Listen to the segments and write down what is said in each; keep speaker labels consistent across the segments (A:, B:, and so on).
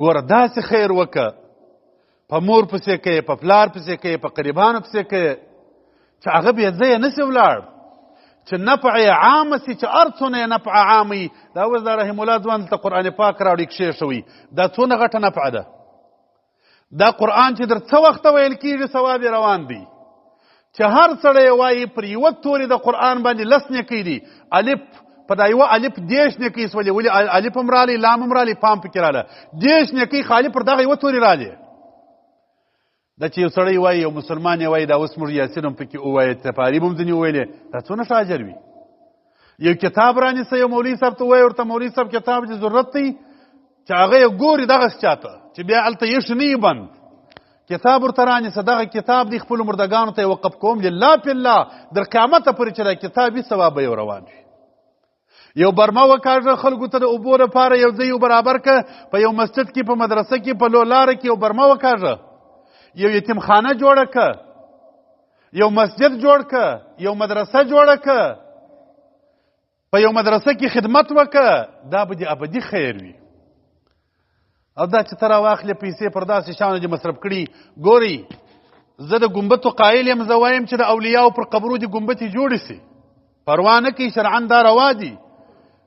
A: ګوره داسې خیر وکړه، په مور پسې کوې، په پلار پسې کوې، په قریبانو پسې کوې چې هغه بې ځایه نشي ولاړ، چې نفع یې عامه سي، چې هر څونه یې نفع عامه وي. دا اوس دا رحم الله ځوان دلته قرآن پاک راوړي کښېښوي، دا څونه غټه نفع ده. دا قرآن چې در څه وخته ویل کېږي ثواب یې روان دی، چې هر سړی وایي پر یوه تورې د قرآن باندې 10 نیکۍ دي. الف په دا یوه الف 10 نیکۍ سولې، ولې الف هم رالی لام هم رالی پام پکې راله، 10 نیکۍ خالي پر دغه یوه تورې رالی. دا چې یو سړی وایي، یو مسلمان یې وایي دا اوس موږ یاسین هم پکې ووایه، تفاریم هم ځینې وویلې، دا څونه ښه اجر وي. یو کتاب رانیسه، یو مولوي صاحب ته وایي ورته مولوي صاحب کتاب دې ضرورت دی، چې هغه یې ګوري دغسې چاته چې بیا هلته ایښي نه یي بند، کتاب ورته رانیسه، دغه کتاب دی خپلو مردګانو ته یې وقف کوم لله فی الله، در قیامته پورې چې دا کتاب وي ثواب به یې روان وي. یو برمه وکاږه خلکو ته د اوبو لپاره یو ځای برابر که، په یو مسجد کې، په مدرسه کې، په لاره کې یو برمه وکاږه، یو یتیمخانه جوړه که، یو مسجد جوړ که، یو مدرسه جوړه که، په یو مدرسه کې خدمت وکه، دا به دې ابدي خیر وي. او دا چې ته راواخلې پیسې پر داسې شیانو دې مصرف کړي. ګورئ زه د ګمبتو قایل یم، زه وایم چې د اولیاو پر قبرو دې ګمبتې جوړې سي، پروا نه کوي، شرعا دا روا دي.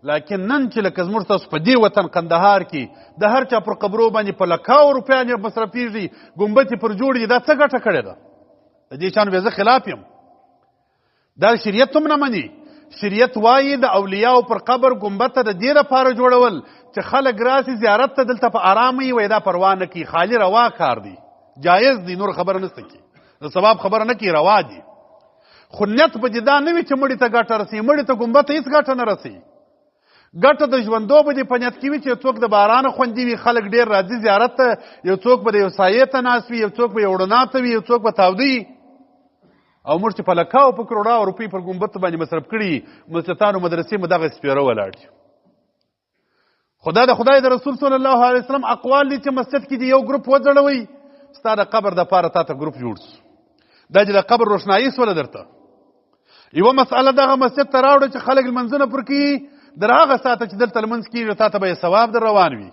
A: لکن نن چې لکه زموږ تاسو په دې وطن قندهار کې د هر چا پر قبرو باندې په لکاو روپیانې مصرفېږي، ګمبتې پر جوړې، دا څه ګټه کړې ده؟ د دې شیانو بیا زه خلاف یم. دا شریعت هم نه مني. شریعت وایي د اولیاو پر قبر ګمبته د دې لپاره جوړول چې خلک راسي زیارت ته، دلته په ارامه وي، وایي دا پروا نه کوي، خالي روا کار دی، جایز دی، نور خبره نشته کوي، د ثواب خبره نه کوي، روا دي. خو نیت به دې دا نه وي چې مړي ته ګټه رسي، مړي ته ګمبته هېڅ ګټه نه رسي. ګټه د ژوندو به دې په نیت کې وي چې یو څوک د بارانه خوندي وي، خلک ډېر راځي زیارت ته، یو څوک به د یو سایې ته ناست وي، یو څوک به یو رڼا ته وي، یو څوک به تاوده وي. او موږ چې په لکاو په کروڑاو روپۍ پر ګمبت باندې مصرف کړي، مسجدانو مدرسې مو دغه سپېره ولاړ دي. خدا د خدای د رسول صلی الله علیه وسلم اقوال دي چې مسجد کې دې یو ګروپ وځړوئ، ستا د قبر دپاره تا ته ګروپ جوړ سو، دا چې د قبر روښنایي سوله درته. یوه مسئله دغه مسجد ته راوړه چې خلک لمنځونه پر کوي، در هغه ساعته چې دلته لمونځ کېږي تا ته به یې ثواب در روان وي.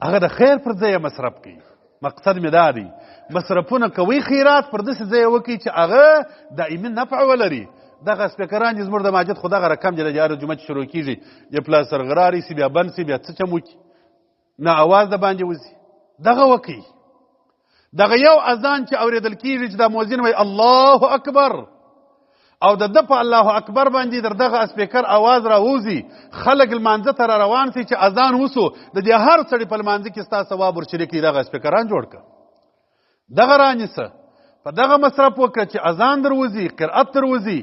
A: هغه د خیر پر ځای مصرف کوي. مقصد مې دا دی مصرفونه کوي خیرات پر داسې ځای وکړي چې هغه دائمي نفع ولري. دغه سپیکران چې زموږ د مسجد خو دغه رقم دی، د هر جمعه چې شروع کېږي یو پلاس سرغراري سي، بیا بند سي، بیا څه چم وکړي، نه اواز د باندې وځي، دغه وکړي. دغه یو اذان چې اورېدل کېږي چې دا مؤذن وایي الله اکبر، او د ده په الله اکبر باندې در دغه سپیکر اواز راوځي، خلک لمانځه ته را روان سي چې اذان وسو، د دې هر سړي په لمانځه کې ستا ثواب ورشریک دي. دغه سپیکران جوړ کړه، دغه رانیسه، په دغه مصرف وکړه چې اذان در وځي، قرأت در وځي،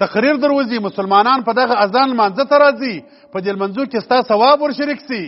A: تقریر در وځي، مسلمانان په دغه اذان لمانځه ته راځي، په دې لمانځو کې ستا ثواب ورشریک سي.